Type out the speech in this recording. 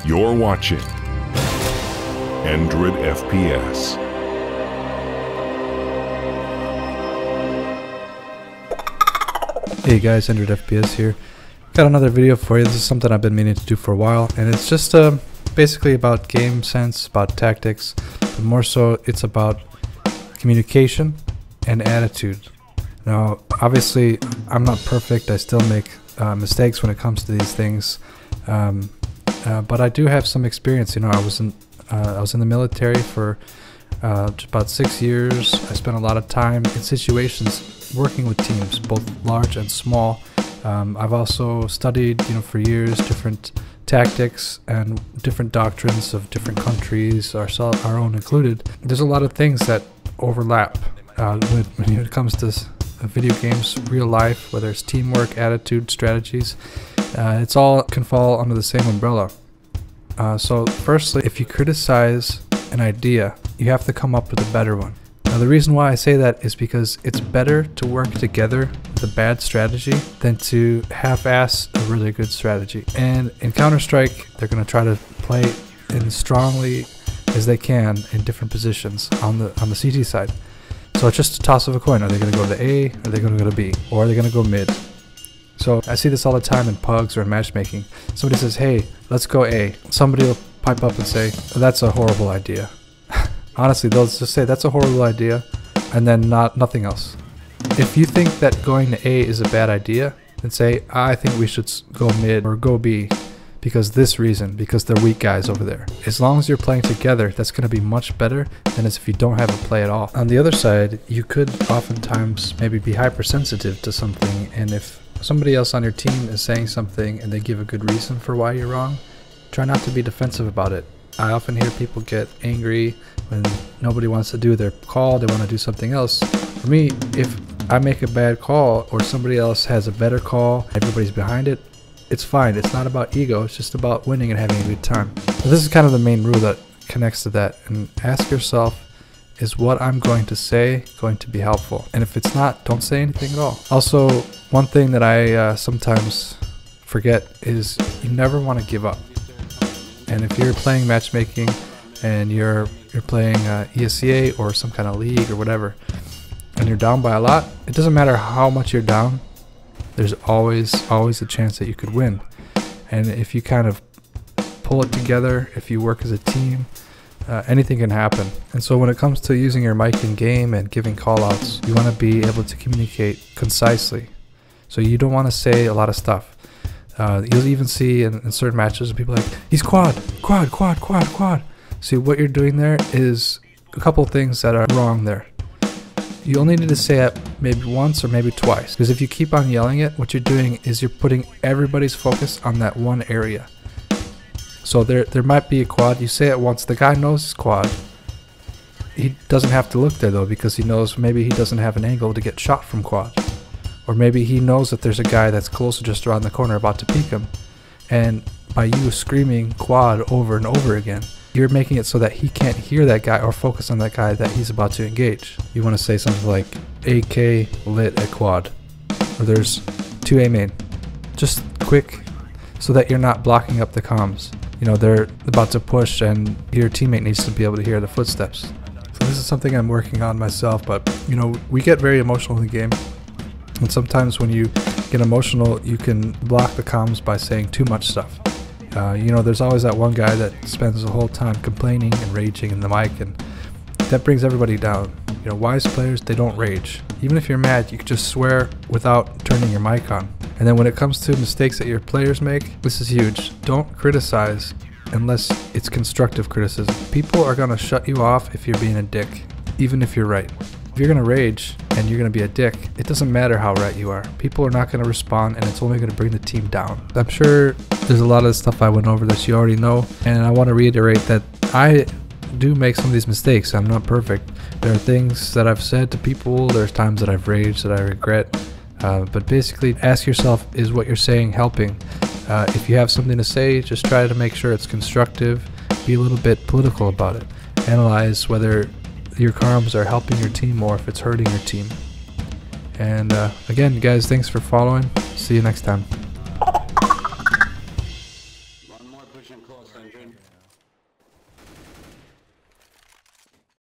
You're watching Endridfps. Hey guys, Endridfps here. Got another video for you. This is something I've been meaning to do for a while, and it's just basically about game sense, about tactics, but more so it's about communication and attitude. Now, obviously, I'm not perfect. I still make mistakes when it comes to these things, but I do have some experience. You know, I was in the military for about 6 years. I spent a lot of time in situations working with teams, both large and small. I've also studied, for years, different tactics and different doctrines of different countries, our own included. There's a lot of things that overlap when it comes to video games, real life, whether it's teamwork, attitude, strategies. It's all can fall under the same umbrella. So firstly, if you criticize an idea, you have to come up with a better one. Now, the reason why I say that is because it's better to work together with a bad strategy than to half-ass a really good strategy. And in Counter-Strike, they're going to try to play as strongly as they can in different positions on the CT side. So it's just a toss of a coin. Are they going to go to A? Are they going to go to B? Or are they going to go mid? So I see this all the time in pugs or in matchmaking. Somebody says, hey, let's go A. Somebody will pipe up and say, oh, that's a horrible idea. Honestly, they'll just say that's a horrible idea and then nothing else. If you think that going to A is a bad idea, then say, I think we should go mid or go B because this reason, because they're weak guys over there. As long as you're playing together, that's going to be much better than as if you don't have a play at all. On the other side, you could oftentimes maybe be hypersensitive to something, and if somebody else on your team is saying something and they give a good reason for why you're wrong, try not to be defensive about it. I often hear people get angry when nobody wants to do their call, they want to do something else. For me, if I make a bad call or somebody else has a better call, everybody's behind it, it's fine. It's not about ego, it's just about winning and having a good time. So this is kind of the main rule that connects to that. And ask yourself, is what I'm going to say going to be helpful? And if it's not, don't say anything at all. Also, one thing that I sometimes forget is you never want to give up. And if you're playing matchmaking and you're playing ESCA or some kind of league or whatever, and you're down by a lot, it doesn't matter how much you're down, there's always a chance that you could win. And if you kind of pull it together, if you work as a team, anything can happen. And so when it comes to using your mic in game and giving call outs, you want to be able to communicate concisely. So you don't want to say a lot of stuff. You'll even see in certain matches people like, he's quad. See, what you're doing there is a couple things that are wrong there. You only need to say it maybe once or maybe twice, because if you keep on yelling it, what you're doing is you're putting everybody's focus on that one area. So there might be a quad, you say it once, the guy knows it's quad. He doesn't have to look there though, because he knows maybe he doesn't have an angle to get shot from quad. Or maybe he knows that there's a guy that's closer, just around the corner, about to peek him. And by you screaming quad over and over again, you're making it so that he can't hear that guy or focus on that guy that he's about to engage. You want to say something like AK lit at quad, or there's 2 A main. Just quick, so that you're not blocking up the comms. They're about to push and your teammate needs to be able to hear the footsteps. So this is something I'm working on myself, but we get very emotional in the game. And sometimes when you get emotional, you can block the comms by saying too much stuff. There's always that one guy that spends the whole time complaining and raging in the mic, and that brings everybody down. Wise players, they don't rage. Even if you're mad, you can just swear without turning your mic on. And then when it comes to mistakes that your players make, this is huge. Don't criticize unless it's constructive criticism. People are going to shut you off if you're being a dick, even if you're right. If you're going to rage and you're going to be a dick, it doesn't matter how right you are. People are not going to respond, and it's only going to bring the team down. I'm sure there's a lot of stuff I went over that you already know, and I want to reiterate that I do make some of these mistakes. I'm not perfect. There are things that I've said to people, there's times that I've raged that I regret, but basically ask yourself, is what you're saying helping? If you have something to say, just try to make sure it's constructive, be a little bit political about it. Analyze whether your comms are helping your team or if it's hurting your team. And again, guys, thanks for following. See you next time. more pushing close, Endrid.